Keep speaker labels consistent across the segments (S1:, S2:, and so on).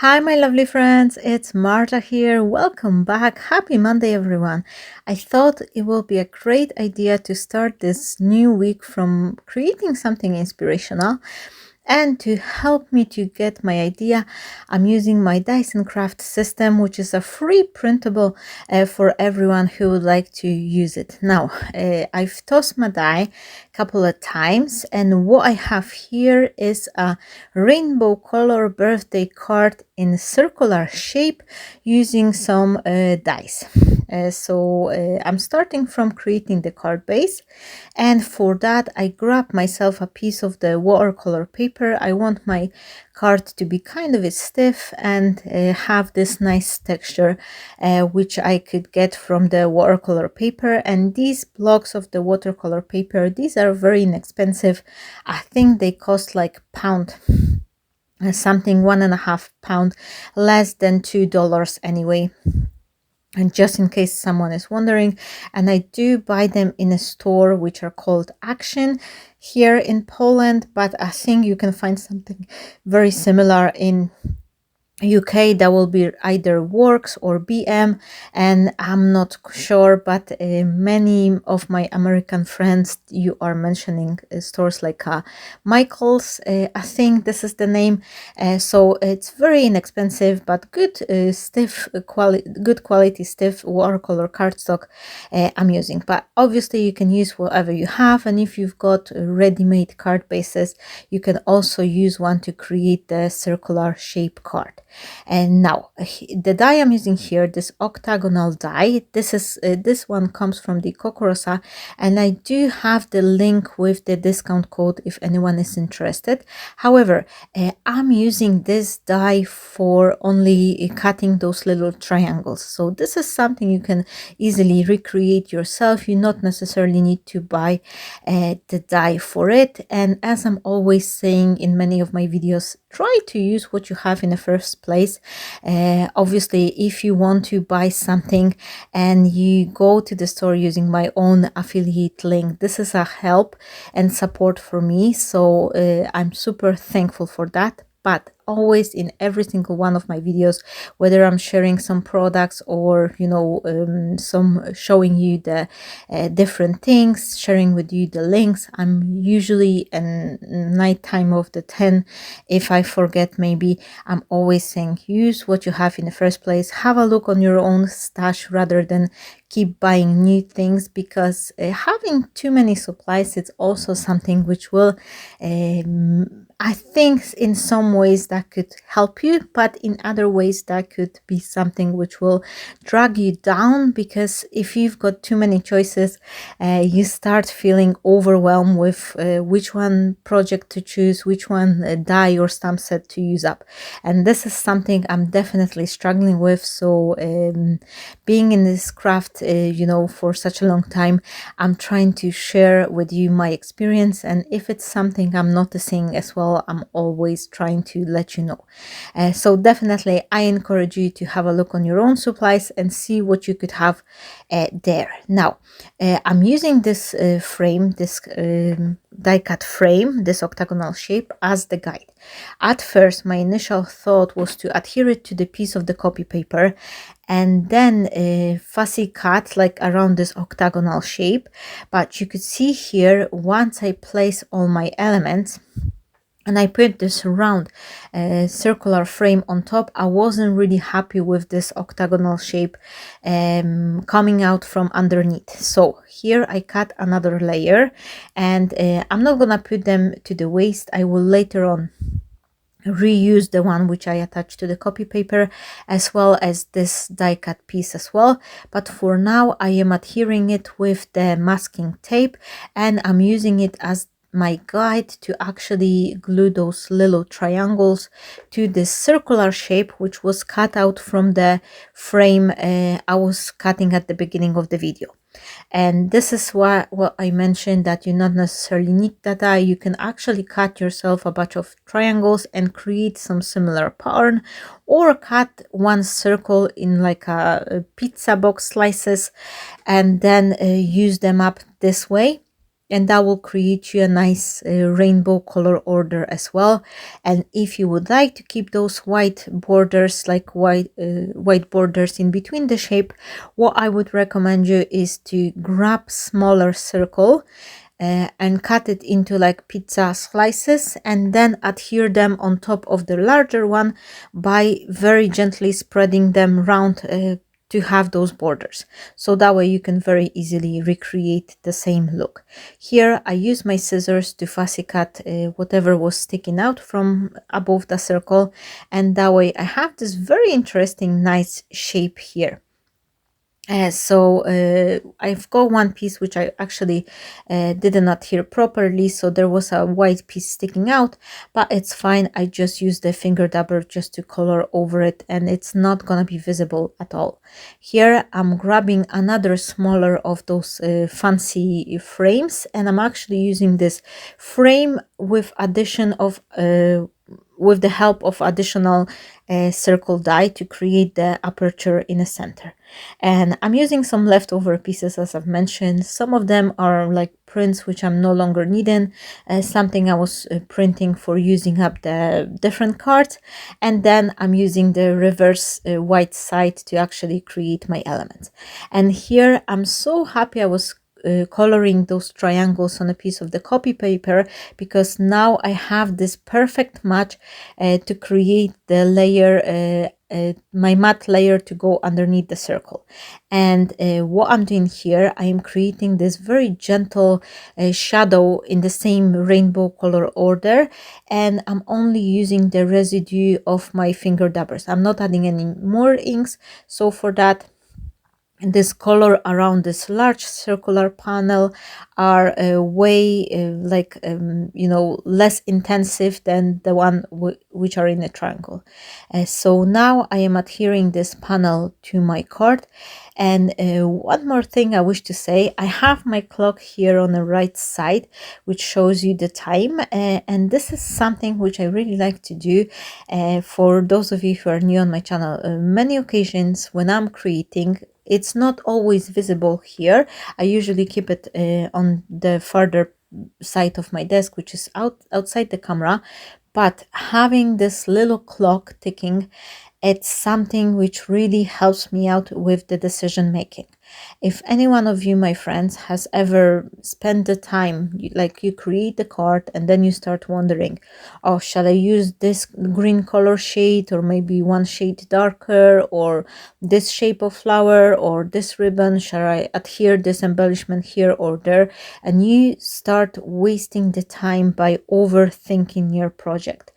S1: Hi, my lovely friends, it's Marta here. Welcome back. Happy Monday, everyone. I thought it will be a great idea to start this new week from creating something inspirational. And to help me to get my idea, I'm using my DICE&CRAFT system, which is a free printable for everyone who would like to use it. Now, I've tossed my die a couple of times, and what I have here is a rainbow color birthday card in circular shape using some dice. I'm starting from creating the card base, and for that I grab myself a piece of the watercolor paper. I want my card to be kind of stiff and have this nice texture which I could get from the watercolor paper. And these blocks of the watercolor paper, these are very inexpensive. I think they cost like pound something, 1.5 pound, less than $2 anyway. And just in case someone is wondering, and I do buy them in a store which are called Action here in Poland, but I think you can find something very similar in UK. That will be either Works or BM, and I'm not sure, but many of my American friends, you are mentioning stores like Michael's. I think this is the name. So it's very inexpensive but good good quality stiff watercolor cardstock I'm using. But obviously you can use whatever you have, and if you've got ready-made card bases, you can also use one to create the circular shape card. And now the die I'm using here, this octagonal die, this one comes from the Kokorosa, and I do have the link with the discount code if anyone is interested. However, I'm using this die for only cutting those little triangles, so this is something you can easily recreate yourself. You not necessarily need to buy the die for it. And as I'm always saying in many of my videos, try to use what you have in the first place. Obviously, if you want to buy something and you go to the store using my own affiliate link, this is a help and support for me, so I'm super thankful for that. But always in every single one of my videos, whether I'm sharing some products or some showing you the different things, sharing with you the links, I'm usually in night time of the 10. If I forget, maybe I'm always saying use what you have in the first place. Have a look on your own stash rather than keep buying new things, because having too many supplies, it's also something which will I think in some ways that could help you, but in other ways that could be something which will drag you down, because if you've got too many choices, you start feeling overwhelmed with which one project to choose, which one die or stamp set to use up. And this is something I'm definitely struggling with. So being in this craft for such a long time, I'm trying to share with you my experience, and if it's something I'm noticing as well, I'm always trying to let you know. So definitely I encourage you to have a look on your own supplies and see what you could have there. Now I'm using this frame, this die cut frame, this octagonal shape, as the guide. At first my initial thought was to adhere it to the piece of the copy paper and then fussy cut like around this octagonal shape. But you could see here, once I place all my elements and I put this round circular frame on top, I wasn't really happy with this octagonal shape coming out from underneath. So here I cut another layer, and I'm not gonna put them to the waste. I will later on reuse the one which I attached to the copy paper, as well as this die cut piece as well. But for now I am adhering it with the masking tape, and I'm using it as my guide to actually glue those little triangles to this circular shape which was cut out from the frame I was cutting at the beginning of the video. And this is what I mentioned, that you not necessarily need that die. You can actually cut yourself a bunch of triangles and create some similar pattern, or cut one circle in like a pizza box slices and then use them up this way. and that will create you a nice rainbow color order as well. And if you would like to keep those white borders, like white borders in between the shape, what I would recommend you is to grab smaller circle and cut it into like pizza slices, and then adhere them on top of the larger one by very gently spreading them around to have those borders. So that way you can very easily recreate the same look. Here I use my scissors to fussy cut whatever was sticking out from above the circle, and that way I have this very interesting nice shape here. I've got one piece which I actually didn't adhere properly, so there was a white piece sticking out, but it's fine. I just used the finger dabber just to color over it, and it's not gonna be visible at all. Here I'm grabbing another smaller of those fancy frames, and I'm actually using this frame with addition of with the help of additional circle die to create the aperture in the center. And I'm using some leftover pieces, as I've mentioned. Some of them are like prints which I'm no longer needing, something I was printing for using up the different cards, and then I'm using the reverse white side to actually create my elements. And here I'm so happy I was coloring those triangles on a piece of the copy paper, because now I have this perfect match to create the layer, my matte layer to go underneath the circle. And what I'm doing here, I am creating this very gentle shadow in the same rainbow color order, and I'm only using the residue of my finger dabbers. I'm not adding any more inks, so for that, this color around this large circular panel are way less intensive than the one which are in a triangle. So now I am adhering this panel to my card. And one more thing I wish to say, I have my clock here on the right side which shows you the time, and this is something which I really like to do for those of you who are new on my channel. Many occasions when I'm creating, it's not always visible here. I usually keep it on the further side of my desk, which is outside the camera. But having this little clock ticking, it's something which really helps me out with the decision making. If any one of you, my friends, has ever spent the time, like you create the card and then you start wondering, oh, shall I use this green color shade, or maybe one shade darker, or this shape of flower, or this ribbon, shall I adhere this embellishment here or there, and you start wasting the time by overthinking your project.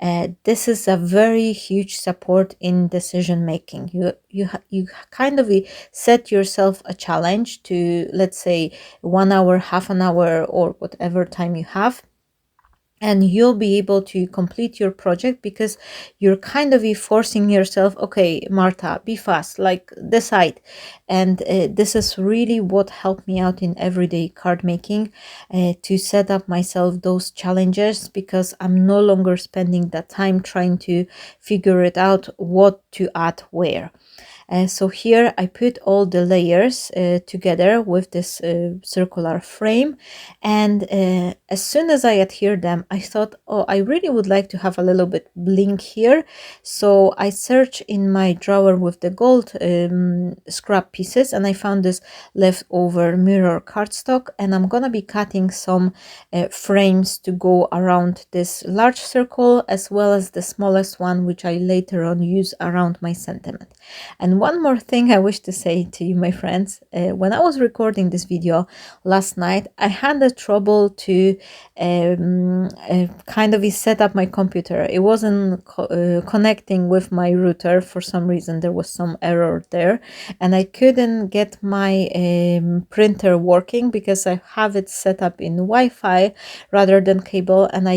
S1: This is a very huge support in decision making. You kind of set yourself a challenge to, let's say, 1 hour, half an hour, or whatever time you have, and you'll be able to complete your project because you're kind of forcing yourself. Okay, Marta, be fast, like decide. And this is really what helped me out in everyday card making, to set up myself those challenges, because I'm no longer spending that time trying to figure it out what to add where. So here I put all the layers together with this circular frame, and as soon as I adhere them, I thought, oh, I really would like to have a little bit blink here. So I searched in my drawer with the gold scrap pieces, and I found this leftover mirror cardstock, and I'm gonna be cutting some frames to go around this large circle, as well as the smallest one, which I later on use around my sentiment. And one more thing I wish to say to you, my friends, when I was recording this video last night, I had the trouble to kind of set up my computer. It wasn't connecting with my router for some reason. There was some error there, and I couldn't get my printer working because I have it set up in Wi-Fi rather than cable, and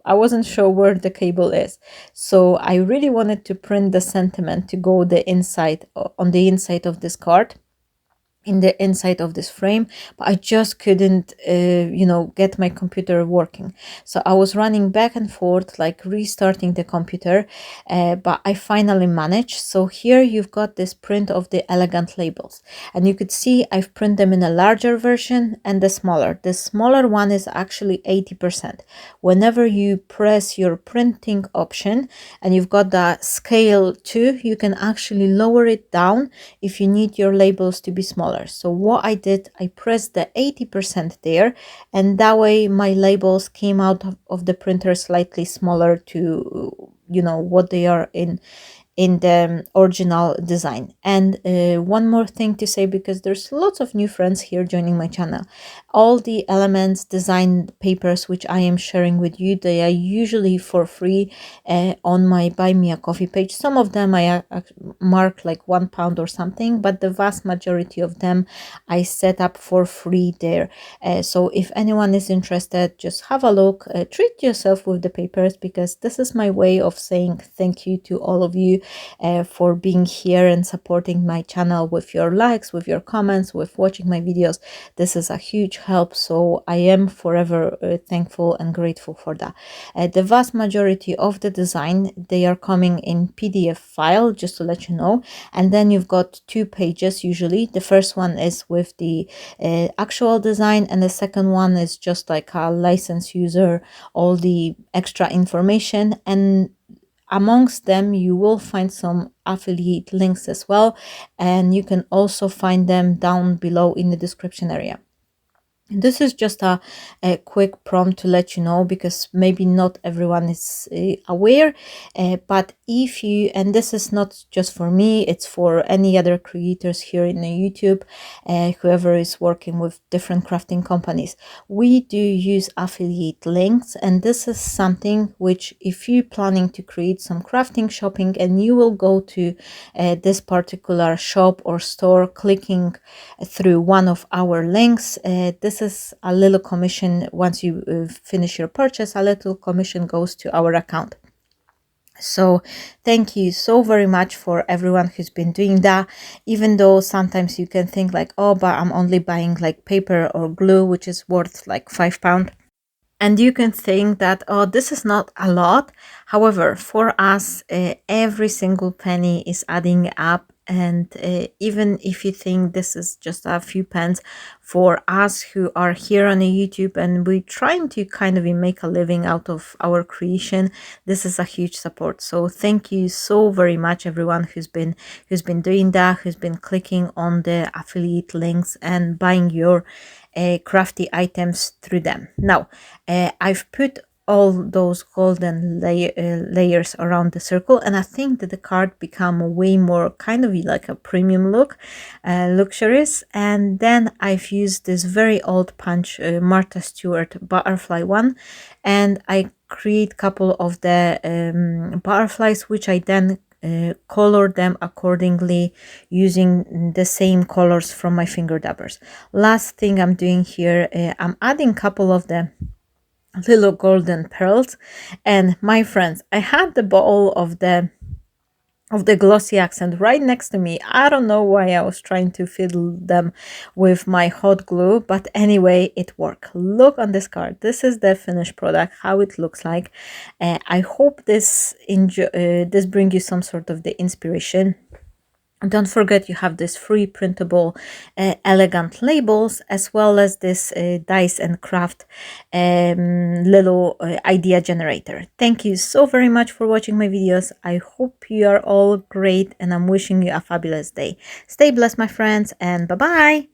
S1: I wasn't sure where the cable is. So I really wanted to print the sentiment to go the inside, on the inside of this card. in the inside of this frame, but I just couldn't get my computer working. So I was running back and forth, like restarting the computer, but I finally managed. So here you've got this print of the elegant labels, and you could see I've printed them in a larger version and the smaller one is actually 80%. Whenever you press your printing option and you've got the scale too, you can actually lower it down if you need your labels to be smaller. So what I did, I pressed the 80% there, and that way my labels came out of the printer slightly smaller to what they are in the original design. And one more thing to say, because there's lots of new friends here joining my channel, all the elements design papers which I am sharing with you, they are usually for free on my buy me a coffee page. Some of them I mark like £1 or something, but the vast majority of them I set up for free there. So if anyone is interested, just have a look, treat yourself with the papers, because this is my way of saying thank you to all of you for being here and supporting my channel with your likes, with your comments, with watching my videos. This is a huge help, so I am forever thankful and grateful for that. The vast majority of the design, they are coming in PDF file, just to let you know, and then you've got 2 pages usually. The first one is with the actual design, and the second one is just like a licensed user, all the extra information, and amongst them you will find some affiliate links as well, and you can also find them down below in the description area. This is just a quick prompt to let you know, because maybe not everyone is aware, but if you, and this is not just for me, it's for any other creators here in the YouTube, whoever is working with different crafting companies, we do use affiliate links. And this is something which, if you're planning to create some crafting shopping and you will go to this particular shop or store, clicking through one of our links, this is a little commission. Once you finish your purchase, a little commission goes to our account. So thank you so very much for everyone who's been doing that, even though sometimes you can think like, oh, but I'm only buying like paper or glue, which is worth like £5. And you can think that, oh, this is not a lot. However, for us, every single penny is adding up. And even if you think this is just a few pence, for us who are here on the YouTube and we're trying to kind of make a living out of our creation, this is a huge support. So thank you so very much, everyone who's been doing that, who's been clicking on the affiliate links and buying your crafty items through them. Now, I've put all those golden layers around the circle, and I think that the card become way more kind of like a premium look, luxurious. And then I've used this very old punch Marta Stewart butterfly one, and I create a couple of the butterflies, which I then color them accordingly using the same colors from my finger dabbers. Last thing I'm doing here, I'm adding a couple of the little golden pearls. And my friends, I had the bottle of the glossy accent right next to me. I don't know why I was trying to fiddle them with my hot glue, but anyway, it worked. Look on this card. This is the finished product, how it looks like. I hope this brings you some sort of the inspiration. Don't forget, you have this free printable elegant labels, as well as this Dice and Craft little idea generator. Thank you so very much for watching my videos. I hope you are all great, and I'm wishing you a fabulous day. Stay blessed, my friends, and bye-bye.